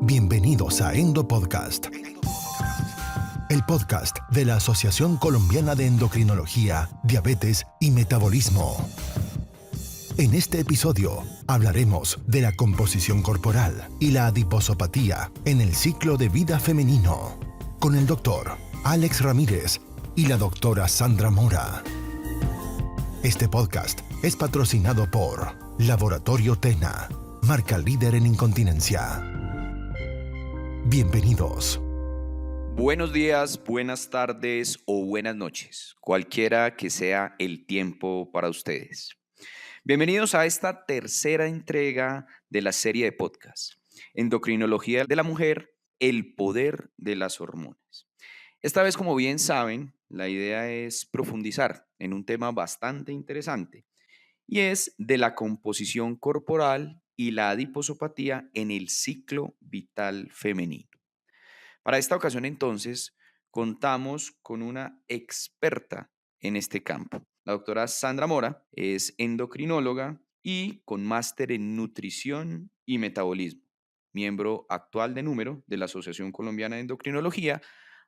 Bienvenidos a Endo Podcast, el podcast de la Asociación Colombiana de Endocrinología, Diabetes y Metabolismo. En este episodio hablaremos de la composición corporal y la adiposopatía en el ciclo de vida femenino, con el doctor Alex Ramírez y la doctora Sandra Mora. Este podcast es patrocinado por Laboratorio Tena, marca líder en incontinencia. Bienvenidos. Buenos días, buenas tardes o buenas noches, cualquiera que sea el tiempo para ustedes. Bienvenidos a esta tercera entrega de la serie de podcast, Endocrinología de la Mujer, el poder de las hormonas. Esta vez, como bien saben, la idea es profundizar en un tema bastante interesante y es de la composición corporal y la adiposopatía en el ciclo vital femenino. Para esta ocasión, entonces, contamos con una experta en este campo. La doctora Sandra Mora es endocrinóloga y con máster en nutrición y metabolismo, miembro actual de número de la Asociación Colombiana de Endocrinología.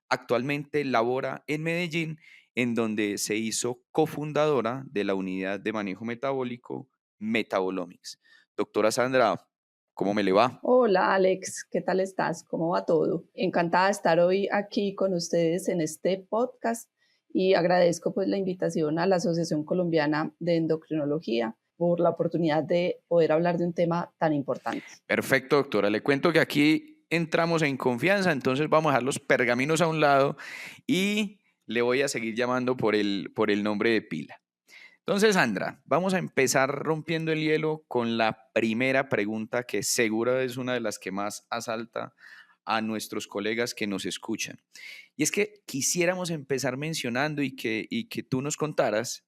Actualmente labora en Medellín, en donde se hizo cofundadora de la unidad de manejo metabólico Metabolomics. Doctora Sandra, ¿cómo me le va? Hola Alex, ¿qué tal estás? ¿Cómo va todo? Encantada de estar hoy aquí con ustedes en este podcast y agradezco pues la invitación a la Asociación Colombiana de Endocrinología por la oportunidad de poder hablar de un tema tan importante. Perfecto, doctora. Le cuento que aquí entramos en confianza, entonces vamos a dejar los pergaminos a un lado y le voy a seguir llamando por el nombre de pila. Entonces, Sandra, vamos a empezar rompiendo el hielo con la primera pregunta que seguro es una de las que más asalta a nuestros colegas que nos escuchan. Y es que quisiéramos empezar mencionando y que tú nos contaras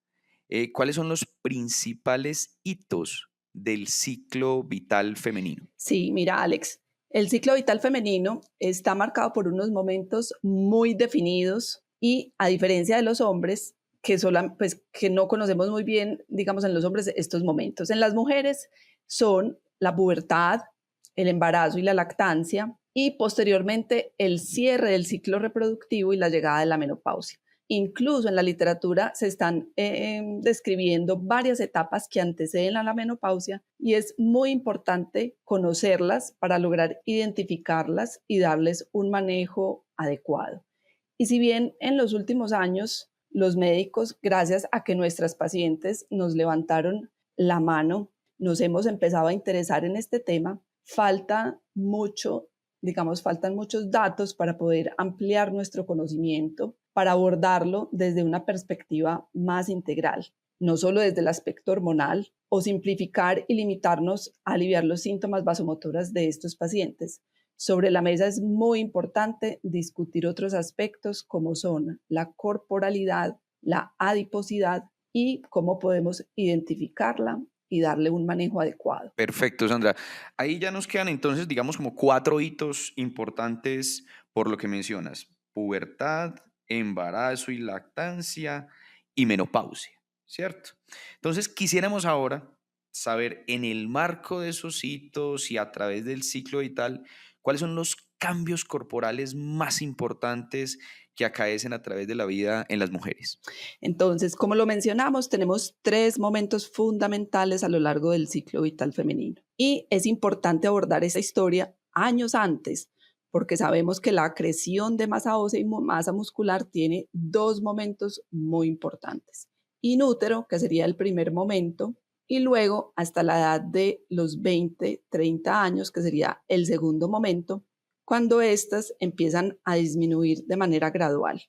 cuáles son los principales hitos del ciclo vital femenino. Sí, mira Alex, el ciclo vital femenino está marcado por unos momentos muy definidos y a diferencia de los hombres, que no conocemos muy bien, digamos, en los hombres estos momentos. En las mujeres son la pubertad, el embarazo y la lactancia y posteriormente el cierre del ciclo reproductivo y la llegada de la menopausia. Incluso en la literatura se están describiendo varias etapas que anteceden a la menopausia y es muy importante conocerlas para lograr identificarlas y darles un manejo adecuado. Y si bien en los últimos años los médicos, gracias a que nuestras pacientes nos levantaron la mano, nos hemos empezado a interesar en este tema, faltan muchos datos para poder ampliar nuestro conocimiento, para abordarlo desde una perspectiva más integral, no solo desde el aspecto hormonal o simplificar y limitarnos a aliviar los síntomas vasomotoras de estos pacientes. Sobre la mesa es muy importante discutir otros aspectos como son la corporalidad, la adiposidad y cómo podemos identificarla y darle un manejo adecuado. Perfecto, Sandra. Ahí ya nos quedan entonces, digamos, como 4 hitos importantes por lo que mencionas: pubertad, embarazo y lactancia y menopausia, ¿cierto? Entonces, quisiéramos ahora saber, en el marco de esos hitos y a través del ciclo vital, cuáles son los cambios corporales más importantes que acaecen a través de la vida en las mujeres. Entonces, como lo mencionamos, tenemos 3 momentos fundamentales a lo largo del ciclo vital femenino. Y es importante abordar esa historia años antes, porque sabemos que la acreción de masa ósea y masa muscular tiene 2 momentos muy importantes. Inútero, que sería el primer momento, y luego hasta la edad de los 20, 30 años, que sería el segundo momento, cuando éstas empiezan a disminuir de manera gradual.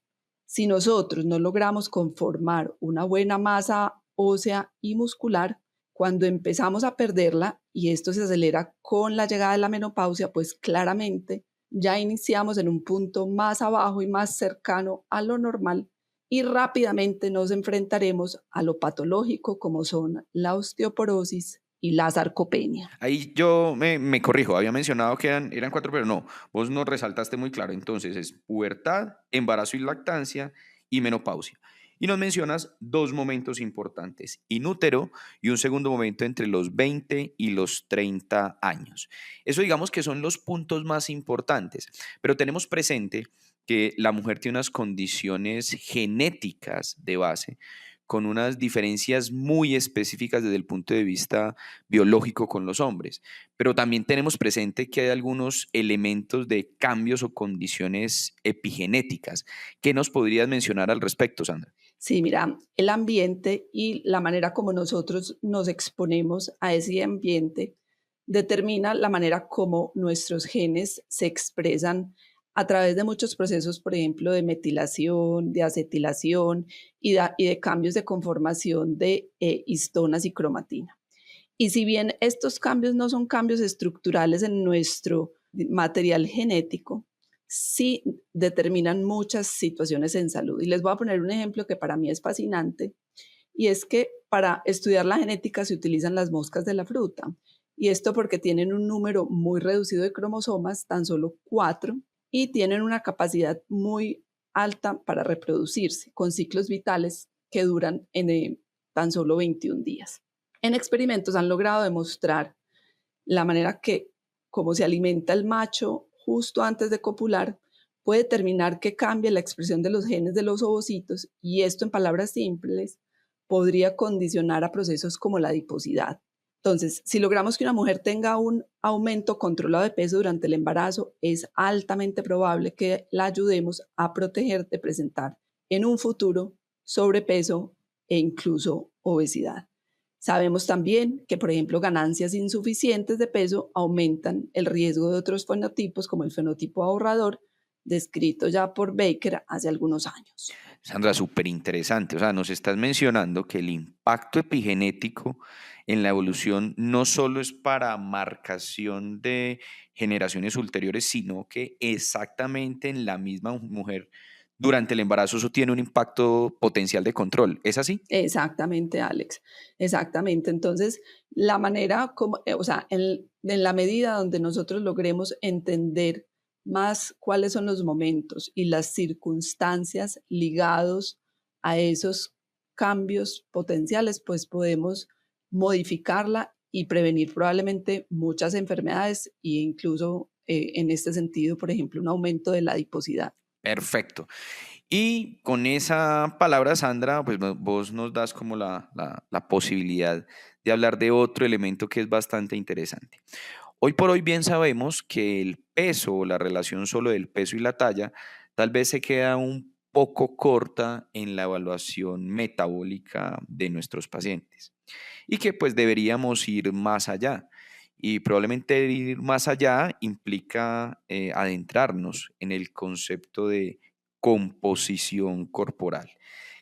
Si nosotros no logramos conformar una buena masa ósea y muscular, cuando empezamos a perderla y esto se acelera con la llegada de la menopausia, pues claramente ya iniciamos en un punto más abajo y más cercano a lo normal y rápidamente nos enfrentaremos a lo patológico como son la osteoporosis y la sarcopenia. Ahí yo me corrijo, había mencionado que eran 4, pero no, vos nos resaltaste muy claro. Entonces es pubertad, embarazo y lactancia y menopausia. Y nos mencionas dos momentos importantes, inútero y un segundo momento entre los 20 y los 30 años. Eso digamos que son los puntos más importantes, pero tenemos presente que la mujer tiene unas condiciones genéticas de base con unas diferencias muy específicas desde el punto de vista biológico con los hombres, pero también tenemos presente que hay algunos elementos de cambios o condiciones epigenéticas. ¿Qué nos podrías mencionar al respecto, Sandra? Sí, mira, el ambiente y la manera como nosotros nos exponemos a ese ambiente determina la manera como nuestros genes se expresan a través de muchos procesos, por ejemplo, de metilación, de acetilación y de cambios de conformación de histonas y cromatina. Y si bien estos cambios no son cambios estructurales en nuestro material genético, sí determinan muchas situaciones en salud. Y les voy a poner un ejemplo que para mí es fascinante, y es que para estudiar la genética se utilizan las moscas de la fruta. Y esto porque tienen un número muy reducido de cromosomas, tan solo 4, y tienen una capacidad muy alta para reproducirse, con ciclos vitales que duran tan solo 21 días. En experimentos han logrado demostrar la manera que, como se alimenta el macho justo antes de copular, puede determinar que cambie la expresión de los genes de los ovocitos, y esto, en palabras simples, podría condicionar a procesos como la adiposidad. Entonces, si logramos que una mujer tenga un aumento controlado de peso durante el embarazo, es altamente probable que la ayudemos a proteger de presentar en un futuro sobrepeso e incluso obesidad. Sabemos también que, por ejemplo, ganancias insuficientes de peso aumentan el riesgo de otros fenotipos, como el fenotipo ahorrador, descrito ya por Baker hace algunos años. Sandra, súper interesante. O sea, nos estás mencionando que el impacto epigenético en la evolución no solo es para marcación de generaciones ulteriores, sino que exactamente en la misma mujer durante el embarazo eso tiene un impacto potencial de control. ¿Es así? Exactamente, Alex. Exactamente. Entonces, la manera como, o sea, en la medida donde nosotros logremos entender más cuáles son los momentos y las circunstancias ligados a esos cambios potenciales, pues podemos modificarla y prevenir probablemente muchas enfermedades e incluso en este sentido, por ejemplo, un aumento de la adiposidad. Perfecto. Y con esa palabra, Sandra, pues vos nos das como la posibilidad de hablar de otro elemento que es bastante interesante. Hoy por hoy bien sabemos que el peso o la relación solo del peso y la talla tal vez se queda un poco corta en la evaluación metabólica de nuestros pacientes y que pues deberíamos ir más allá. Y probablemente ir más allá implica adentrarnos en el concepto de composición corporal.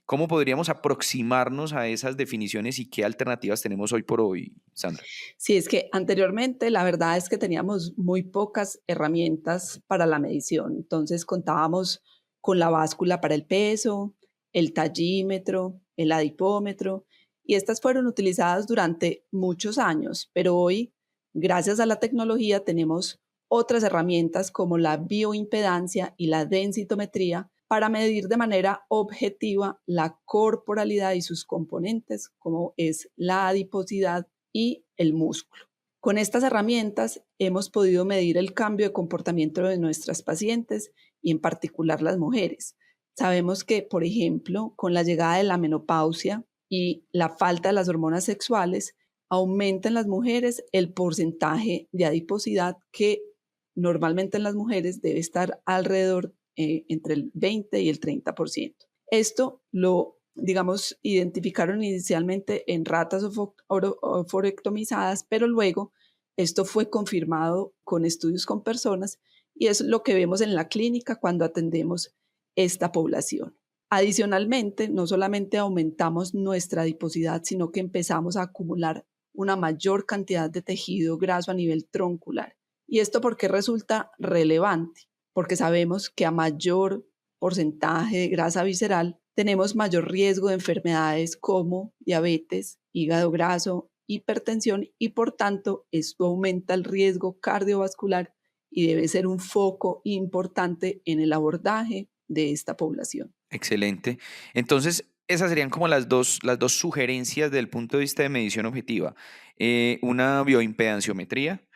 ¿Cómo podríamos aproximarnos a esas definiciones y qué alternativas tenemos hoy por hoy, Sandra? Sí, es que anteriormente la verdad es que teníamos muy pocas herramientas para la medición. Entonces contábamos con la báscula para el peso, el tallímetro, el adipómetro, y estas fueron utilizadas durante muchos años, pero hoy, gracias a la tecnología, tenemos otras herramientas como la bioimpedancia y la densitometría para medir de manera objetiva la corporalidad y sus componentes, como es la adiposidad y el músculo. Con estas herramientas hemos podido medir el cambio de comportamiento de nuestras pacientes y en particular las mujeres. Sabemos que, por ejemplo, con la llegada de la menopausia y la falta de las hormonas sexuales, aumenta en las mujeres el porcentaje de adiposidad que normalmente en las mujeres debe estar alrededor entre el 20 y el 30%. Esto lo, digamos, identificaron inicialmente en ratas oforectomizadas, pero luego esto fue confirmado con estudios con personas y es lo que vemos en la clínica cuando atendemos esta población. Adicionalmente, no solamente aumentamos nuestra adiposidad, sino que empezamos a acumular una mayor cantidad de tejido graso a nivel troncular. ¿Y esto por qué resulta relevante? Porque sabemos que a mayor porcentaje de grasa visceral tenemos mayor riesgo de enfermedades como diabetes, hígado graso, hipertensión y por tanto esto aumenta el riesgo cardiovascular y debe ser un foco importante en el abordaje de esta población. Excelente. Entonces, esas serían como las dos sugerencias desde el punto de vista de medición objetiva. Una bioimpedanciometría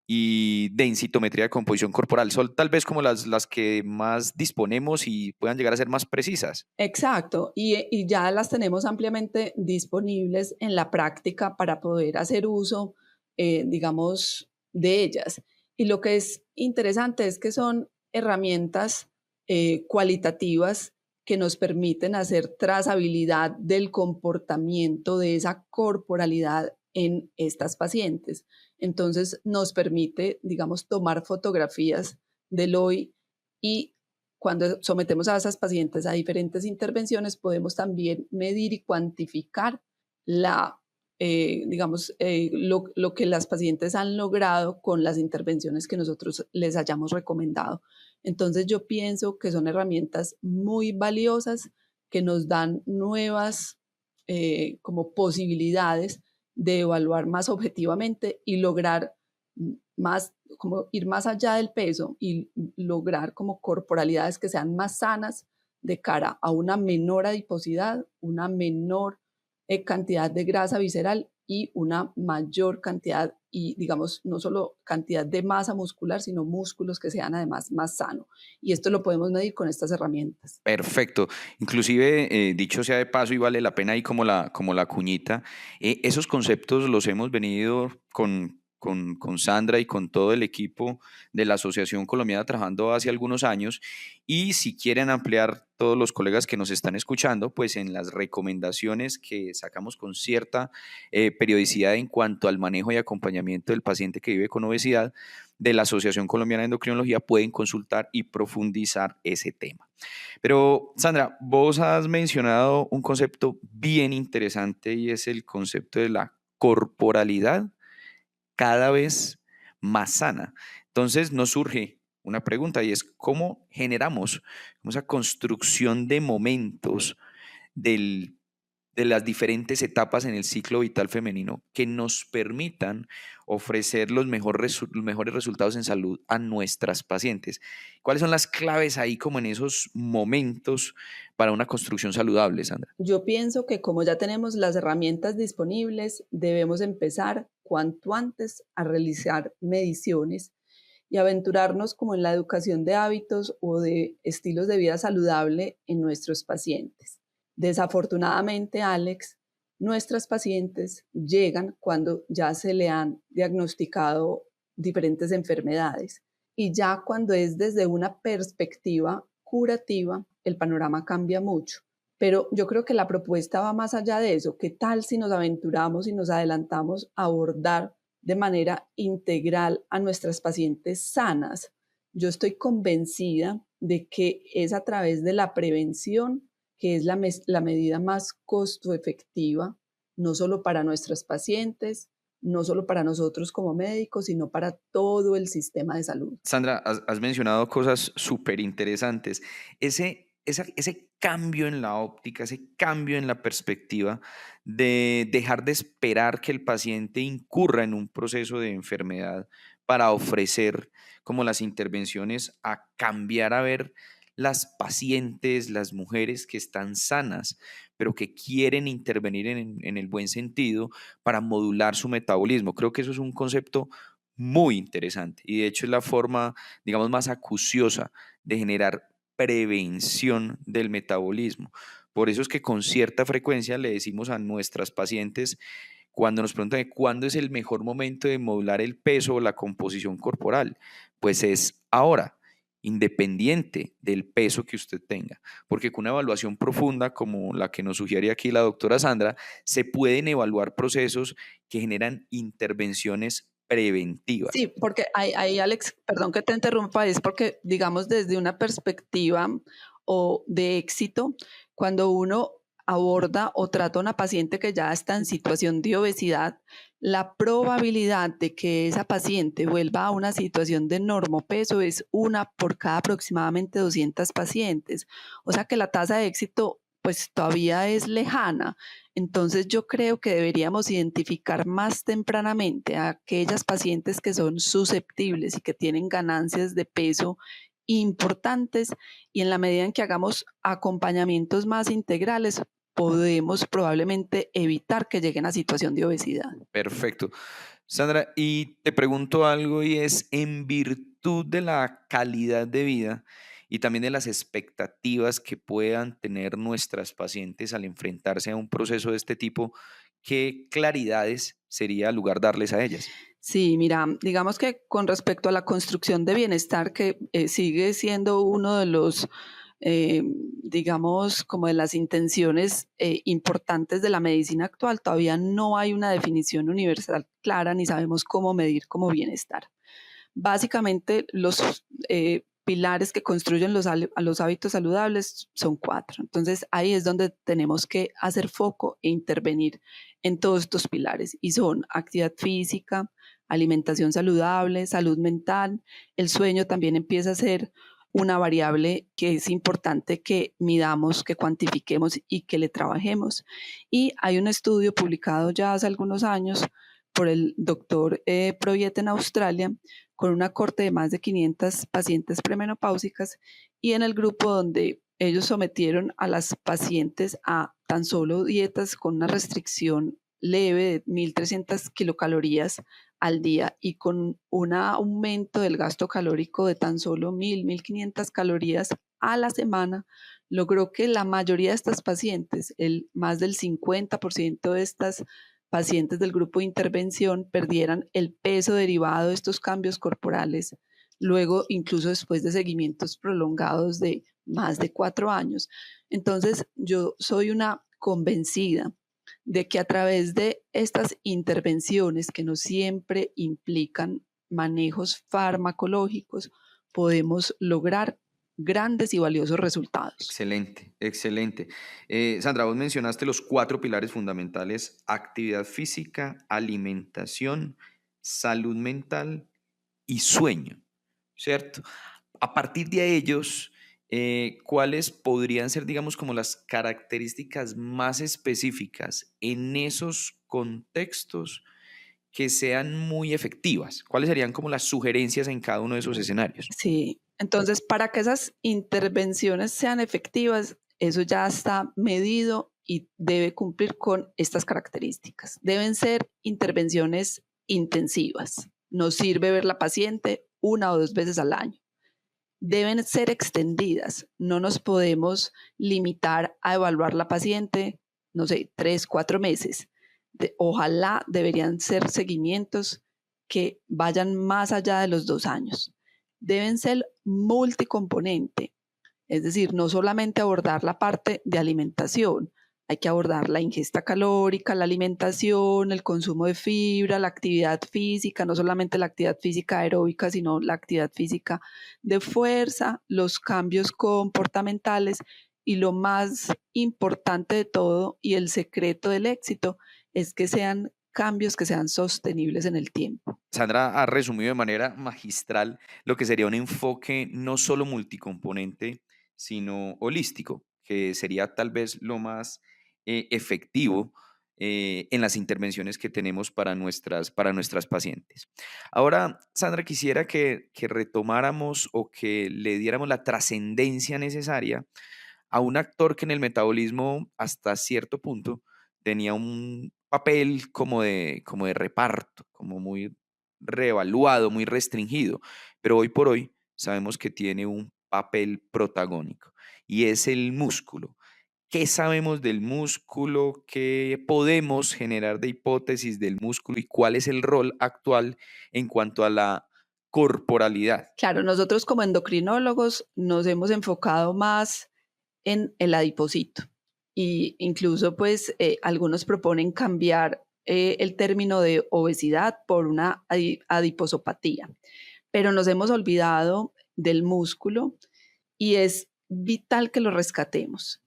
y densitometría de composición corporal. Son tal vez como las que más disponemos y puedan llegar a ser más precisas. Exacto, y ya las tenemos ampliamente disponibles en la práctica para poder hacer uso, digamos, de ellas. Y lo que es interesante es que son herramientas cualitativas que nos permiten hacer trazabilidad del comportamiento de esa corporalidad en estas pacientes. Entonces nos permite, digamos, tomar fotografías del hoy y cuando sometemos a esas pacientes a diferentes intervenciones, podemos también medir y cuantificar lo que las pacientes han logrado con las intervenciones que nosotros les hayamos recomendado. Entonces yo pienso que son herramientas muy valiosas que nos dan nuevas como posibilidades de evaluar más objetivamente y lograr más, como ir más allá del peso y lograr como corporalidades que sean más sanas de cara a una menor adiposidad, una menor cantidad de grasa visceral y una mayor cantidad y digamos no solo cantidad de masa muscular, sino músculos que sean además más sanos. Y esto lo podemos medir con estas herramientas. Perfecto. Inclusive, dicho sea de paso, y vale la pena ahí como la cuñita, esos conceptos los hemos venido con Sandra y con todo el equipo de la Asociación Colombiana trabajando hace algunos años. Y si quieren ampliar todos los colegas que nos están escuchando, pues en las recomendaciones que sacamos con cierta periodicidad en cuanto al manejo y acompañamiento del paciente que vive con obesidad de la Asociación Colombiana de Endocrinología, pueden consultar y profundizar ese tema. Pero, Sandra, vos has mencionado un concepto bien interesante y es el concepto de la corporalidad cada vez más sana. Entonces nos surge una pregunta y es ¿cómo generamos esa construcción de momentos del de las diferentes etapas en el ciclo vital femenino que nos permitan ofrecer los mejores resultados en salud a nuestras pacientes? ¿Cuáles son las claves ahí como en esos momentos para una construcción saludable, Sandra? Yo pienso que como ya tenemos las herramientas disponibles, debemos empezar cuanto antes a realizar mediciones y aventurarnos como en la educación de hábitos o de estilos de vida saludable en nuestros pacientes. Desafortunadamente, Alex, nuestras pacientes llegan cuando ya se le han diagnosticado diferentes enfermedades y ya cuando es desde una perspectiva curativa, el panorama cambia mucho. Pero yo creo que la propuesta va más allá de eso. ¿Qué tal si nos aventuramos y nos adelantamos a abordar de manera integral a nuestras pacientes sanas? Yo estoy convencida de que es a través de la prevención que es la medida más costo efectiva, no solo para nuestros pacientes, no solo para nosotros como médicos, sino para todo el sistema de salud. Sandra, has mencionado cosas súper interesantes. Ese cambio en la óptica, ese cambio en la perspectiva de dejar de esperar que el paciente incurra en un proceso de enfermedad para ofrecer como las intervenciones a cambiar a ver las pacientes, las mujeres que están sanas, pero que quieren intervenir en el buen sentido para modular su metabolismo. Creo que eso es un concepto muy interesante y de hecho es la forma, digamos, más acuciosa de generar prevención del metabolismo. Por eso es que con cierta frecuencia le decimos a nuestras pacientes cuando nos preguntan de cuándo es el mejor momento de modular el peso o la composición corporal, pues es ahora, independiente del peso que usted tenga, porque con una evaluación profunda como la que nos sugiere aquí la doctora Sandra, se pueden evaluar procesos que generan intervenciones preventivas. Sí, porque ahí, Alex, perdón que te interrumpa, es porque, digamos, desde una perspectiva o de éxito, cuando uno aborda o trata a una paciente que ya está en situación de obesidad, la probabilidad de que esa paciente vuelva a una situación de normopeso es una por cada aproximadamente 200 pacientes. O sea que la tasa de éxito pues todavía es lejana. Entonces yo creo que deberíamos identificar más tempranamente a aquellas pacientes que son susceptibles y que tienen ganancias de peso importantes y en la medida en que hagamos acompañamientos más integrales, podemos probablemente evitar que lleguen a situación de obesidad. Perfecto. Sandra, y te pregunto algo y es, en virtud de la calidad de vida y también de las expectativas que puedan tener nuestras pacientes al enfrentarse a un proceso de este tipo, ¿qué claridades sería lugar darles a ellas? Sí, mira, digamos que con respecto a la construcción de bienestar, que sigue siendo uno de los, eh, digamos, como de las intenciones importantes de la medicina actual, todavía no hay una definición universal clara ni sabemos cómo medir como bienestar. Básicamente, los pilares que construyen a los hábitos saludables son 4. Entonces, ahí es donde tenemos que hacer foco e intervenir en todos estos pilares. Y son actividad física, alimentación saludable, salud mental. El sueño también empieza a ser una variable que es importante que midamos, que cuantifiquemos y que le trabajemos. Y hay un estudio publicado ya hace algunos años por el doctor Proyet en Australia, con una corte de más de 500 pacientes premenopáusicas, y en el grupo donde ellos sometieron a las pacientes a tan solo dietas con una restricción leve de 1.300 kilocalorías al día y con un aumento del gasto calórico de tan solo 1.500 calorías a la semana, logró que la mayoría de estas pacientes, más del 50% de estas pacientes del grupo de intervención, perdieran el peso derivado de estos cambios corporales, luego incluso después de seguimientos prolongados de más de 4 años. Entonces, yo soy una convencida de que a través de estas intervenciones que no siempre implican manejos farmacológicos, podemos lograr grandes y valiosos resultados. Excelente, excelente. Sandra, vos mencionaste los 4 pilares fundamentales: actividad física, alimentación, salud mental y sueño, ¿cierto? A partir de ellos, ¿cuáles podrían ser, digamos, como las características más específicas en esos contextos que sean muy efectivas? ¿Cuáles serían como las sugerencias en cada uno de esos escenarios? Sí, entonces para que esas intervenciones sean efectivas, eso ya está medido y debe cumplir con estas características. Deben ser intervenciones intensivas. Nos sirve ver la paciente 1 o 2 veces al año. Deben ser extendidas. No nos podemos limitar a evaluar la paciente, no sé, 3, 4 meses. Ojalá deberían ser seguimientos que vayan más allá de los 2 años. Deben ser multicomponente, es decir, no solamente abordar la parte de alimentación, hay que abordar la ingesta calórica, la alimentación, el consumo de fibra, la actividad física, no solamente la actividad física aeróbica, sino la actividad física de fuerza, los cambios comportamentales y lo más importante de todo y el secreto del éxito es que sean cambios que sean sostenibles en el tiempo. Sandra ha resumido de manera magistral lo que sería un enfoque no solo multicomponente, sino holístico, que sería tal vez lo más efectivo en las intervenciones que tenemos para nuestras pacientes. Ahora, Sandra, quisiera que retomáramos o que le diéramos la trascendencia necesaria a un actor que en el metabolismo hasta cierto punto tenía un papel como de reparto, como muy reevaluado, muy restringido, pero hoy por hoy sabemos que tiene un papel protagónico y es el músculo. ¿Qué sabemos del músculo? ¿Qué podemos generar de hipótesis del músculo? ¿Y cuál es el rol actual en cuanto a la corporalidad? Claro, nosotros como endocrinólogos nos hemos enfocado más en el adipocito y incluso pues algunos proponen cambiar el término de obesidad por una adiposopatía, pero nos hemos olvidado del músculo y es vital que lo rescatemos.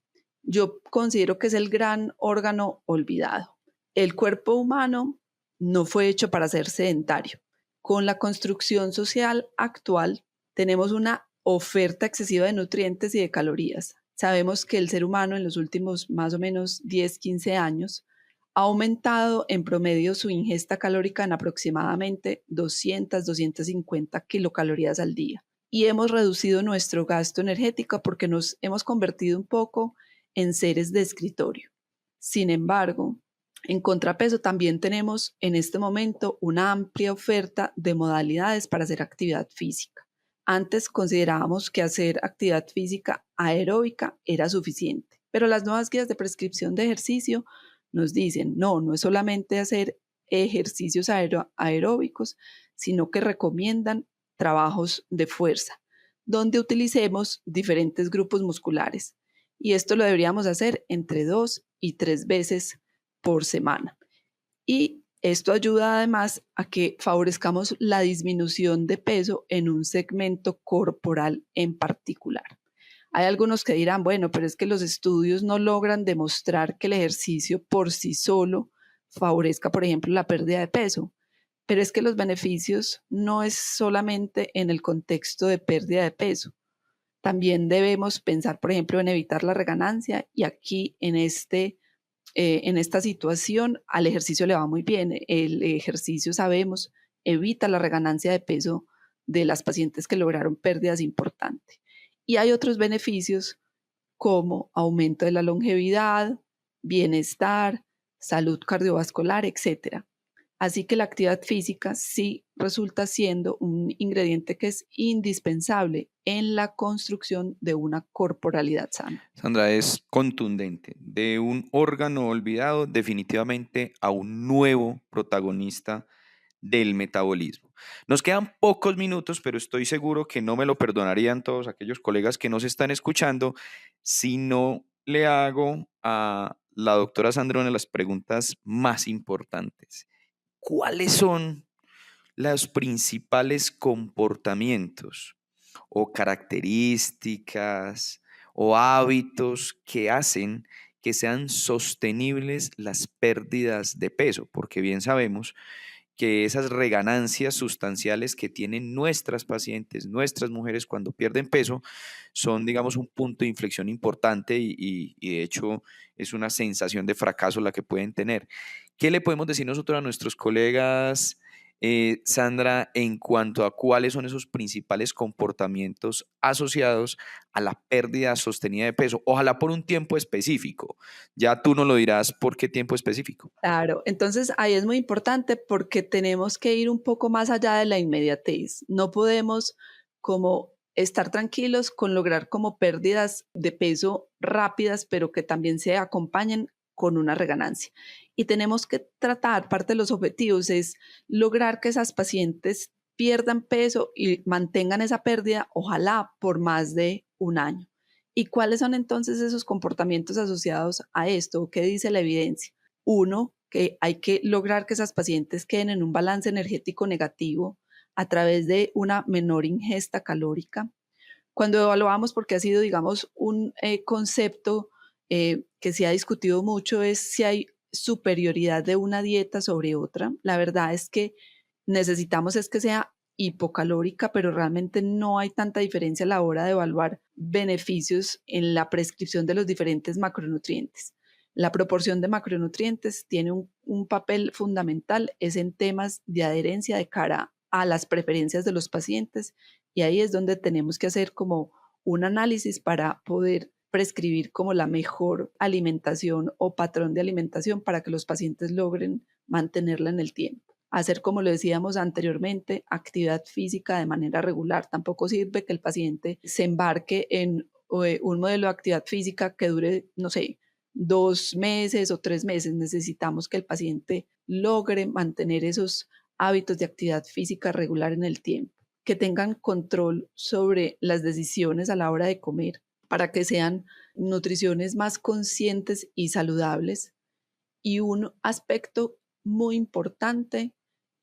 Yo considero que es el gran órgano olvidado. El cuerpo humano no fue hecho para ser sedentario. Con la construcción social actual tenemos una oferta excesiva de nutrientes y de calorías. Sabemos que el ser humano en los últimos más o menos 10, 15 años ha aumentado en promedio su ingesta calórica en aproximadamente 200, 250 kilocalorías al día. Y hemos reducido nuestro gasto energético porque nos hemos convertido un poco en seres de escritorio. Sin embargo, en contrapeso también tenemos en este momento una amplia oferta de modalidades para hacer actividad física. Antes considerábamos que hacer actividad física aeróbica era suficiente, pero las nuevas guías de prescripción de ejercicio nos dicen, no es solamente hacer ejercicios aeróbicos, sino que recomiendan trabajos de fuerza, donde utilicemos diferentes grupos musculares. Y esto lo deberíamos hacer entre 2 y 3 veces por semana. Y esto ayuda además a que favorezcamos la disminución de peso en un segmento corporal en particular. Hay algunos que dirán, bueno, pero es que los estudios no logran demostrar que el ejercicio por sí solo favorezca, por ejemplo, la pérdida de peso. Pero es que los beneficios no es solamente en el contexto de pérdida de peso. También debemos pensar, por ejemplo, en evitar la reganancia y aquí en esta situación al ejercicio le va muy bien. El ejercicio, sabemos, evita la reganancia de peso de las pacientes que lograron pérdidas importantes. Y hay otros beneficios como aumento de la longevidad, bienestar, salud cardiovascular, etc. Así que la actividad física sí resulta siendo un ingrediente que es indispensable en la construcción de una corporalidad sana. Sandra, es contundente. De un órgano olvidado definitivamente a un nuevo protagonista del metabolismo. Nos quedan pocos minutos, pero estoy seguro que no me lo perdonarían todos aquellos colegas que nos están escuchando si no le hago a la doctora Sandra una de las preguntas más importantes. ¿Cuáles son los principales comportamientos o características o hábitos que hacen que sean sostenibles las pérdidas de peso? Porque bien sabemos que esas reganancias sustanciales que tienen nuestras pacientes, nuestras mujeres cuando pierden peso, son, digamos, un punto de inflexión importante y de hecho es una sensación de fracaso la que pueden tener. ¿Qué le podemos decir nosotros a nuestros colegas, Sandra, en cuanto a cuáles son esos principales comportamientos asociados a la pérdida sostenida de peso? Ojalá por un tiempo específico. Ya tú nos lo dirás por qué tiempo específico. Claro, entonces ahí es muy importante porque tenemos que ir un poco más allá de la inmediatez. No podemos como estar tranquilos con lograr como pérdidas de peso rápidas, pero que también se acompañen con una reganancia. Y tenemos que tratar, parte de los objetivos es lograr que esas pacientes pierdan peso y mantengan esa pérdida, ojalá por más de un año. ¿Y cuáles son entonces esos comportamientos asociados a esto? ¿Qué dice la evidencia? Uno, que hay que lograr que esas pacientes queden en un balance energético negativo a través de una menor ingesta calórica. Cuando evaluamos, porque ha sido, digamos, un concepto que se ha discutido mucho, es si hay superioridad de una dieta sobre otra. La verdad es que necesitamos es que sea hipocalórica, pero realmente no hay tanta diferencia a la hora de evaluar beneficios en la prescripción de los diferentes macronutrientes. La proporción de macronutrientes tiene un papel fundamental, es en temas de adherencia de cara a las preferencias de los pacientes y ahí es donde tenemos que hacer como un análisis para poder prescribir como la mejor alimentación o patrón de alimentación para que los pacientes logren mantenerla en el tiempo. Hacer, como lo decíamos anteriormente, actividad física de manera regular. Tampoco sirve que el paciente se embarque en un modelo de actividad física que dure, no sé, 2 meses o 3 meses. Necesitamos que el paciente logre mantener esos hábitos de actividad física regular en el tiempo, que tengan control sobre las decisiones a la hora de comer para que sean nutriciones más conscientes y saludables. Y un aspecto muy importante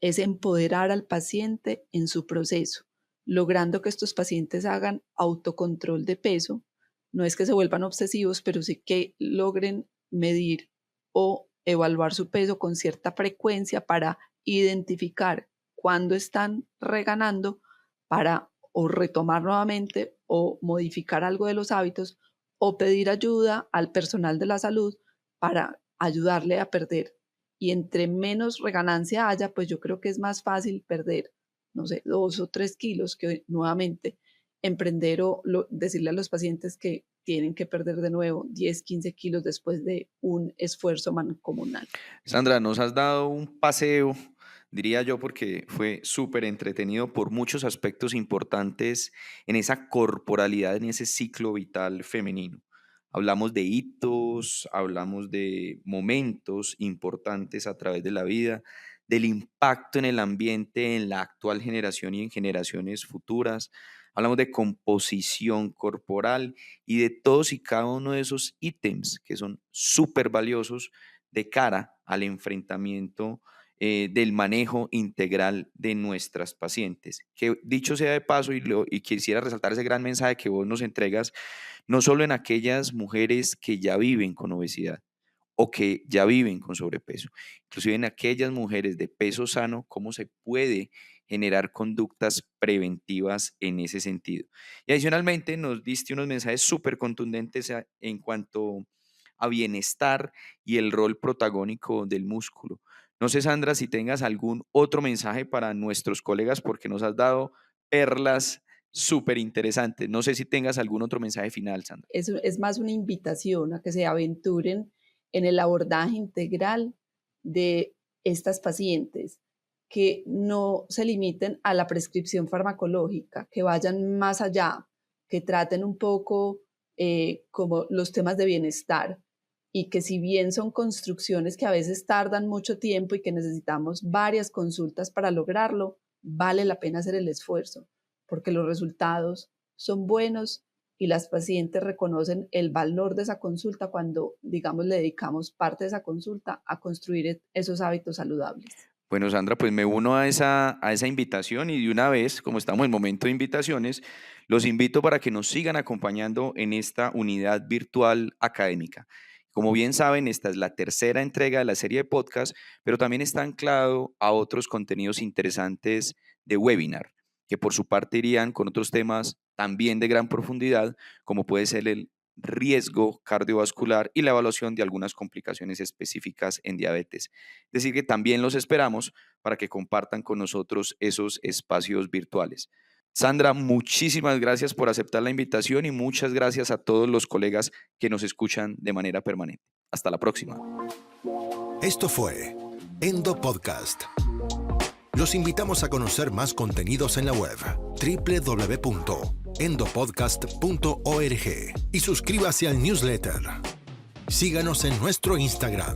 es empoderar al paciente en su proceso, logrando que estos pacientes hagan autocontrol de peso. No es que se vuelvan obsesivos, pero sí que logren medir o evaluar su peso con cierta frecuencia para identificar cuándo están reganando para o retomar nuevamente o modificar algo de los hábitos o pedir ayuda al personal de la salud para ayudarle a perder. Y entre menos reganancia haya, pues yo creo que es más fácil perder, no sé, 2 o 3 kilos que nuevamente emprender o decirle a los pacientes que tienen que perder de nuevo 10, 15 kilos después de un esfuerzo mancomunal. Sandra, nos has dado un paseo, diría yo, porque fue súper entretenido por muchos aspectos importantes en esa corporalidad, en ese ciclo vital femenino. Hablamos de hitos, hablamos de momentos importantes a través de la vida, del impacto en el ambiente en la actual generación y en generaciones futuras. Hablamos de composición corporal y de todos y cada uno de esos ítems que son súper valiosos de cara al enfrentamiento del manejo integral de nuestras pacientes. Que dicho sea de paso, y quisiera resaltar ese gran mensaje que vos nos entregas, no solo en aquellas mujeres que ya viven con obesidad o que ya viven con sobrepeso, inclusive en aquellas mujeres de peso sano, cómo se puede generar conductas preventivas en ese sentido. Y adicionalmente nos diste unos mensajes súper contundentes en cuanto a bienestar y el rol protagónico del músculo. No sé, Sandra, si tengas algún otro mensaje para nuestros colegas, porque nos has dado perlas súper interesantes. No sé si tengas algún otro mensaje final, Sandra. Es más una invitación a que se aventuren en el abordaje integral de estas pacientes, que no se limiten a la prescripción farmacológica, que vayan más allá, que traten un poco como los temas de bienestar, y que si bien son construcciones que a veces tardan mucho tiempo y que necesitamos varias consultas para lograrlo, vale la pena hacer el esfuerzo, porque los resultados son buenos y las pacientes reconocen el valor de esa consulta cuando, digamos, le dedicamos parte de esa consulta a construir esos hábitos saludables. Bueno, Sandra, pues me uno a esa invitación y de una vez, como estamos en momento de invitaciones, los invito para que nos sigan acompañando en esta unidad virtual académica. Como bien saben, esta es la tercera entrega de la serie de podcast, pero también está anclado a otros contenidos interesantes de webinar, que por su parte irían con otros temas también de gran profundidad, como puede ser el riesgo cardiovascular y la evaluación de algunas complicaciones específicas en diabetes. Es decir, que también los esperamos para que compartan con nosotros esos espacios virtuales. Sandra, muchísimas gracias por aceptar la invitación y muchas gracias a todos los colegas que nos escuchan de manera permanente. Hasta la próxima. Esto fue Endo Podcast. Los invitamos a conocer más contenidos en la web www.endopodcast.org y suscríbase al newsletter. Síganos en nuestro Instagram,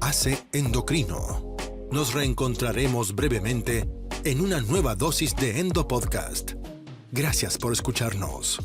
@AceEndocrino. Nos reencontraremos brevemente en una nueva dosis de Endo Podcast. Gracias por escucharnos.